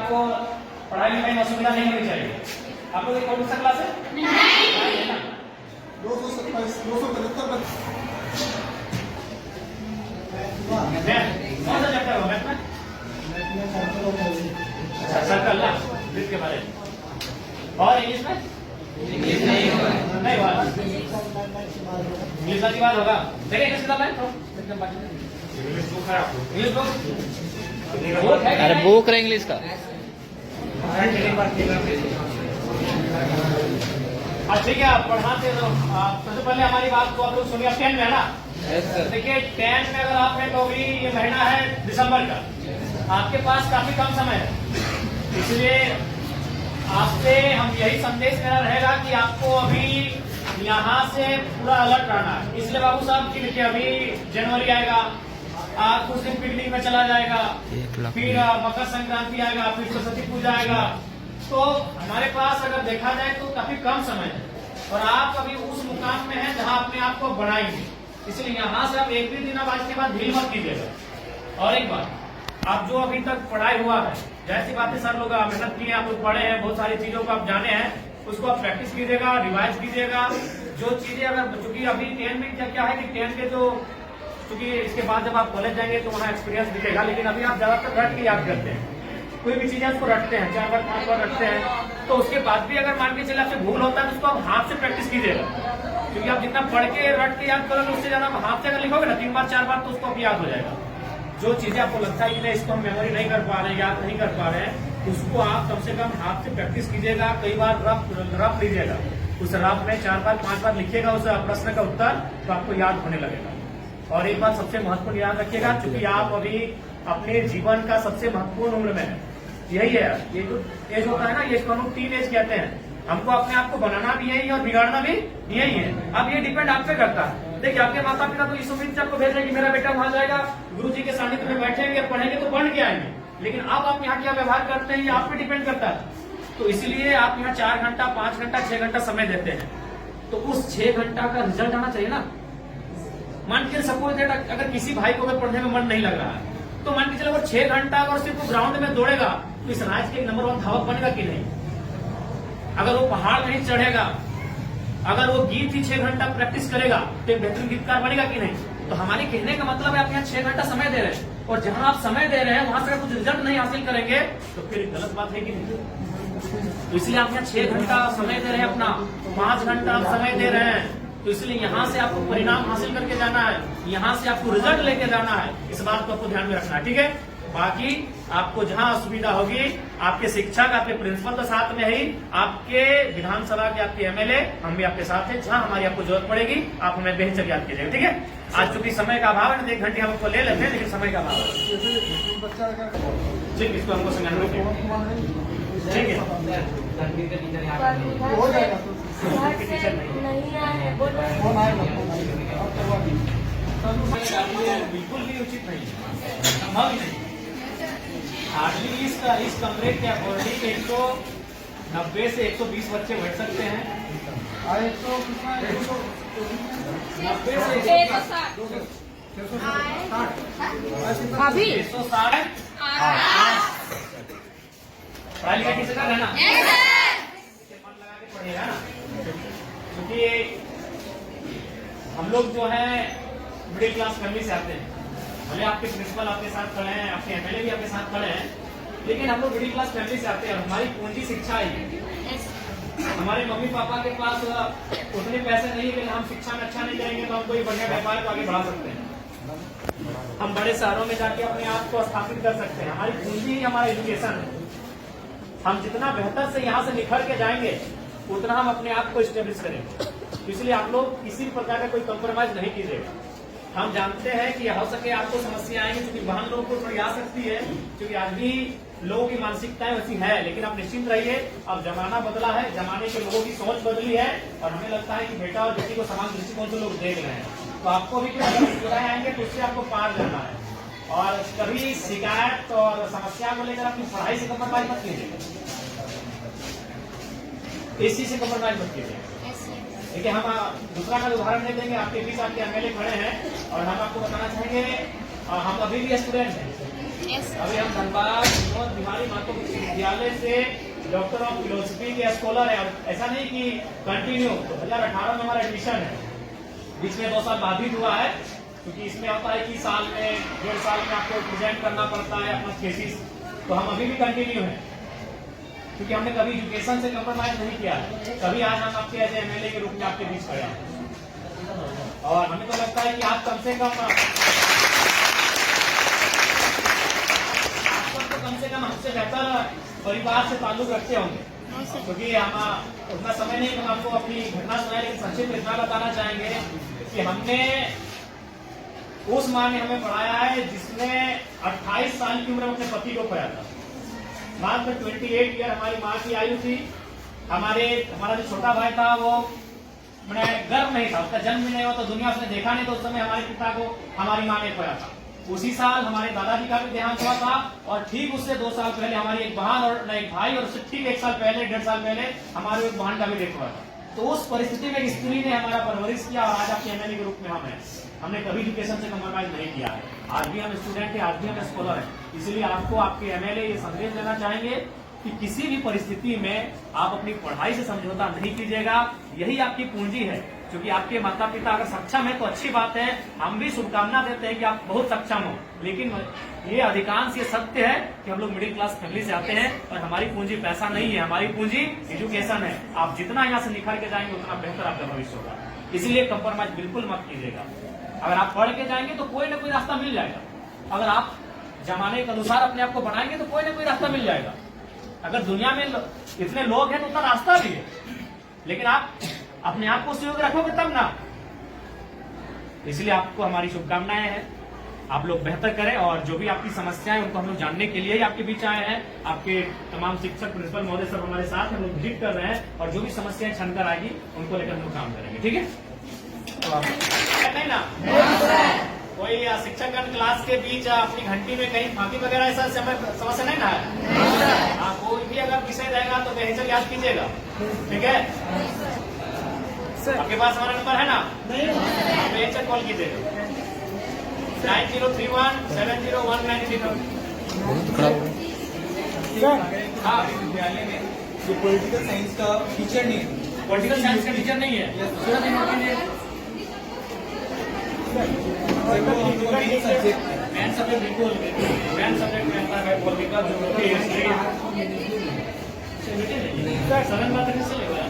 आपको पढ़ाई लिखाई में असुविधा नहीं होनी चाहिए। आपको कोई कौन सा क्लास है? नहीं। 227 275 कौन सा चैप्टर होगा मैथ में? अच्छा, सर्कल ना, वृत्त के बारे में। और इंग्लिश में? नहीं हुआ। इंग्लिश की बात होगा। देखिए इंग्लिश किताब है इंग्लिश बुक है। अरे बुक रहे इंग्लिश का। ठीक है, आप पढ़ाते तो सबसे पहले हमारी बात को आप लोग सुनिए। 10 में है ना? देखिए 10 में अगर आप हैं तो अभी ये महीना है दिसंबर का, आपके पास काफी कम समय है, इसलिए आपसे हम यही संदेश मेरा रहेगा कि आपको अभी यहाँ से पूरा अलर्ट रहना है। इसलिए बाबू साहब की देखिए अभी जनवरी आएगा, आज कुछ दिन पिकनिक में चला जाएगा, फिर मकर संक्रांति आएगा, फिर सरस्वती पूजा आएगा, तो हमारे पास अगर देखा जाए तो काफी कम समय है और आप अभी उस मुकाम में हैं जहां अपने आप को बनाएंगे। इसलिए यहाँ से आप एक भी दिन अब आज के बाद ढील मत कीजिएगा। और एक बात, आप जो अभी तक पढ़ाई हुआ है, जैसी बातें सर लोग मेहनत की है, आप लोग पढ़े हैं, बहुत सारी चीजों को आप जाने हैं, उसको आप प्रैक्टिस कीजिएगा, रिवाइज कीजिएगा। जो चीजें अगर चूंकि अभी 10 में क्या है कि 10 के जो चूंकि इसके बाद जब आप कॉलेज जाएंगे तो वहाँ एक्सपीरियंस दिखेगा, लेकिन अभी आप ज्यादातर रट के याद करते हैं, कोई भी चीजें उसको रटते हैं, 4 बार 5 बार रटते हैं, तो उसके बाद भी अगर मान के चले आपसे भूल होता है तो उसको आप हाथ से प्रैक्टिस कीजिएगा, क्योंकि आप जितना पढ़ के रट के याद करोगे उससे ज्यादा आप हाथ से अगर लिखोगे ना 3 बार 4 बार तो उसको याद हो जाएगा। जो चीजें आपको लगता है कि नहीं इसको हम मेमोरी नहीं कर पा रहे हैं, याद नहीं कर पा रहे हैं, उसको आप कम से कम हाथ से प्रैक्टिस कीजिएगा, कई बार रफ लीजिएगा, उस रफ में 4 बार 5 बार लिखिएगा उस प्रश्न का उत्तर, तो आपको याद होने लगेगा। और एक बात सबसे महत्वपूर्ण याद रखिएगा, क्योंकि आप अभी अपने जीवन का सबसे महत्वपूर्ण उम्र में है, यही है ये जो एज होता है ना, ये इसको हम लोग टीन एज कहते हैं। हमको अपने आप को बनाना भी यही है और बिगाड़ना भी यही है। अब ये डिपेंड आप पे करता है। देखिए आपके माता पिता तो इस उम्मीद से आपको भेज रहे हैं कि मेरा बेटा वहां जाएगा, गुरु जी के सानिध्य में बैठेंगे, पढ़ेंगे तो पढ़ के आएंगे, लेकिन अब आप यहाँ क्या व्यवहार करते हैं ये आप पे डिपेंड करता है। तो इसलिए आप यहाँ 4 घंटा 5 घंटा 6 घंटा समय देते हैं, तो उस 6 घंटा का रिजल्ट आना चाहिए ना। मान के सपोज दैट अगर किसी भाई को अगर पढ़ने में मन नहीं लग रहा है तो मान के चलो वो 6 घंटा अगर सिर्फ ग्राउंड में दौड़ेगा तो इस राज्य के नंबर 1 धावक बनेगा कि नहीं। अगर वो पहाड़ नहीं चढ़ेगा, अगर वो गीत ही 6 घंटा प्रैक्टिस करेगा तो एक बेहतरीन गीतकार बनेगा कि नहीं। तो हमारे कहने का मतलब है आप यहाँ 6 घंटा समय दे रहे हैं, और जहां आप समय दे रहे हैं वहां से अगर कुछ रिजल्ट नहीं हासिल करेंगे तो फिर गलत बात है कि नहीं। तो इसलिए आप यहाँ 6 घंटा समय दे रहे हैं, अपना 5 घंटा आप समय दे रहे हैं, तो इसलिए यहाँ से आपको परिणाम हासिल करके जाना है, यहाँ से आपको रिजल्ट लेके जाना है। इस बात को आपको ध्यान में रखना है, ठीक है। बाकी आपको जहाँ असुविधा होगी, आपके शिक्षक आपके प्रिंसिपल के साथ में ही, आपके विधानसभा के आपके एमएलए हम भी आपके साथ हैं, जहाँ हमारी आपको जरूरत पड़ेगी आप हमें बेहतर याद कीजिएगा, ठीक है। आज चूंकि समय का अभाव है तो 1 घंटे हम आपको ले लेते हैं, लेकिन समय का अभाव है, ठीक, इसको हमको समझाना ठीक है। हो जाएगा बिल्कुल भी उचित नहीं है, संभव ही नहीं। हार्डली इस कमरे के अकॉर्डिंग 190 से 120 बच्चे बैठ सकते हैं। 90 से 160 पढ़ाई लिखाई किसी का है ना, मन लगा के पढ़िएगा ना, क्योंकि हम लोग जो है मिडिल क्लास फैमिली से आते हैं। भले आपके प्रिंसिपल आपके साथ खड़े हैं, आपके एमएलए भी आपके साथ खड़े हैं, लेकिन हम लोग मिडिल क्लास फैमिली से आते हैं। हमारी पूंजी शिक्षा है। हमारे मम्मी पापा के पास उतने पैसे नहीं, लेकिन हम शिक्षा में अच्छा नहीं करेंगे तो हम कोई बढ़िया व्यापार को आगे बढ़ा सकते हैं, हम बड़े शहरों में जाके अपने आप को स्थापित कर सकते हैं। हमारी पूंजी ही हमारा एजुकेशन है। हम जितना बेहतर से यहाँ से निखर के जाएंगे उतना हम अपने आप को स्टेब्लिश करेंगे। इसलिए आप लोग किसी प्रकार का कोई कॉम्प्रोमाइज नहीं कीजिएगा। हम जानते हैं कि हो सके आपको समस्या आएंगी, क्योंकि बहन लोगों को थोड़ी आ सकती है, क्योंकि आज भी लोगों की मानसिकताएं वैसी है, लेकिन आप निश्चिंत रहिए, अब जमाना बदला है, जमाने के लोगों की सोच बदली है, और हमें लगता है कि बेटा और बेटी को समान दृष्टिकोण से लोग देख रहे हैं। तो आपको भी कुछ सुविधाएं आएंगे तो उससे आपको पार जाना है, और कभी शिकायत और समस्या को लेकर अपनी पढ़ाई से कम्प्रोमाइज मत कीजिएगा, इस चीज से कम्प्रोमाइज मत कीजिएगा। देखिए हम दूसरा का उदाहरण दे देंगे, आपके बीच आपके एमएलए खड़े हैं, और हम आपको बताना चाहेंगे हम अभी भी स्टूडेंट हैं। अभी हम धनबाद हमारी माता विश्वविद्यालय से डॉक्टर ऑफ फिलोसफी के स्कॉलर है। ऐसा नहीं कि कंटिन्यू 2018 में हमारा एडमिशन है, बीच में 2 साल बाधित हुआ है, क्योंकि इसमें होता है कि साल में 1.5 साल में आपको प्रेजेंट करना पड़ता है अपना थीसिस। तो हम अभी भी कंटिन्यू हैं, क्योंकि हमने कभी एजुकेशन से कंप्रोमाइज नहीं किया है। कभी आज हम आपके एज एमएलए के रूप में आपके बीच खड़े हैं, और हमें तो लगता है कि आप कम से कम हमसे बेहतर परिवार से ताल्लुक रखते होंगे, क्योंकि हम उतना समय नहीं हम आपको अपनी घटना सुनाए, लेकिन संक्षिप्त में इतना बताना चाहेंगे कि हमने उस माँ ने हमें पढ़ाया है जिसने 28 साल की उम्र में अपने पति को खोया था। मात्र 28 ईयर हमारी माँ की आयु थी। हमारा जो छोटा भाई था वो मैंने गर्भ नहीं था, उसका जन्म भी नहीं हुआ, तो दुनिया उसने देखा नहीं, तो उस समय हमारे पिता को हमारी माँ ने खोया था। उसी साल हमारे दादाजी का भी देहांत हुआ था, और ठीक उससे 2 साल पहले हमारी एक बहन और एक भाई, और उससे ठीक 1 साल पहले 1.5 साल पहले हमारी एक बहन का भी डेथ हुआ था। तो उस परिस्थिति में एक स्त्री ने हमारा परवरिश किया, और आज आपके एमएलए के रूप में हम हैं। हमने कभी एजुकेशन से कंप्रोमाइज नहीं किया है। आज भी हम स्टूडेंट हैं, आज भी हम स्कॉलर हैं। इसलिए आपको आपके एमएलए ये संदेश देना चाहेंगे कि किसी भी परिस्थिति में आप अपनी पढ़ाई से समझौता नहीं कीजिएगा। यही आपकी पूंजी है, क्योंकि आपके माता पिता अगर सक्षम है तो अच्छी बात है, हम भी शुभकामना देते हैं कि आप बहुत सक्षम हो। लेकिन ये अधिकांश ये सत्य है कि हम लोग मिडिल क्लास फैमिली से आते हैं, और हमारी पूंजी पैसा नहीं है, हमारी पूंजी एजुकेशन है। आप जितना यहाँ से निखर के जाएंगे उतना बेहतर आपका भविष्य होगा। इसलिए कंप्रोमाइज बिल्कुल मत कीजिएगा। अगर आप पढ़ के जाएंगे तो कोई ना कोई रास्ता मिल जाएगा। अगर आप जमाने के अनुसार अपने आप को बनाएंगे तो कोई ना कोई रास्ता मिल जाएगा। अगर दुनिया में इतने लोग हैं तो उतना रास्ता भी है, लेकिन आप अपने आप को सहयोग रखोगे तब ना। इसलिए आपको हमारी शुभकामनाएं हैं, आप लोग बेहतर करें, और जो भी आपकी समस्याएं उनको हम लोग जानने के लिए ही आपके बीच आए हैं। आपके तमाम शिक्षक, प्रिंसिपल महोदय सब हमारे साथ हम लोग विजिट कर रहे हैं, और जो भी समस्याएं छनकर आएगी उनको लेकर हम लोग काम करेंगे। ठीक है, तो नहीं ना कोई शिक्षकगण क्लास के बीच अपनी घंटी में कहीं फांकी वगैरह ऐसा समस्या नहीं ना है। हाँ, कोई भी अगर विषय रहेगा तो बेहिचक याद कीजिएगा। ठीक है, आपके पास हमारा नंबर है ना, बेहिचक कॉल कीजिएगा 9031701930। हाँ, विद्यालय में जो पॉलिटिकल साइंस का टीचर नहीं है, पॉलिटिकल साइंस का टीचर नहीं है, मैन सब्जेक्ट बिल्कुल मैन सब्जेक्ट में आता है पॉलिटिकल, ज्योग्राफी, हिस्ट्री। सदन बात किससे लेगा?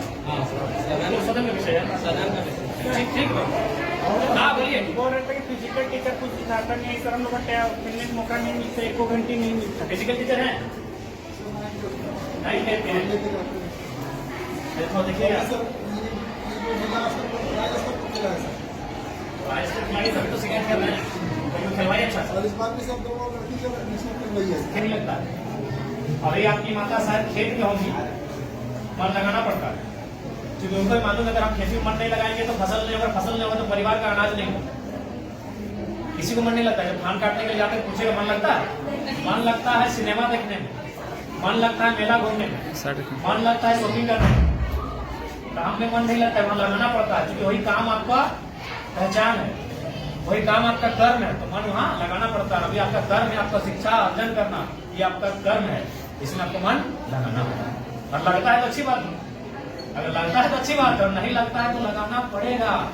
सदन का विषय है, सदन का विषय। ठीक हाँ, बोलिए। बोल रहे थे कि फिजिकल टीचर कुछ सिखाता नहीं है सर, हम लोग का मिलने का मौका नहीं मिलता, 1 घंटे नहीं मिलता। फिजिकल टीचर है नहीं लेते हैं, देखो देखिए सभी तो शिकायत कर रहे हैं, खिलवाइए अच्छा नहीं लगता। अभी आपकी माता शायद खेत में होगी, मन लगाना पड़ता है, क्योंकि उनको मालूम अगर हम खेती में मन नहीं लगाएंगे तो फसल नहीं होगा, फसल नहीं होगा तो परिवार का अनाज नहीं होगा। किसी को मन नहीं लगता, जब धान काटने के लिए जाते पूछेगा मन लगता है? मन लगता है सिनेमा देखने में, मन लगता है मेला घूमने में, मन लगता है शॉपिंग करने में। काम में मन नहीं लगता है, मन लगाना पड़ता है, क्योंकि वही काम आपका पहचान है, वही काम आपका कर्म है, तो मन वहाँ लगाना पड़ता है। अभी आपका कर्म है, आपका शिक्षा अर्जन करना, ये आपका कर्म है, इसमें आपको मन लगाना पड़ेगा। और लगता है तो अच्छी बात है, अगर लगता है तो अच्छी बात है, और नहीं लगता है तो लगाना पड़ेगा।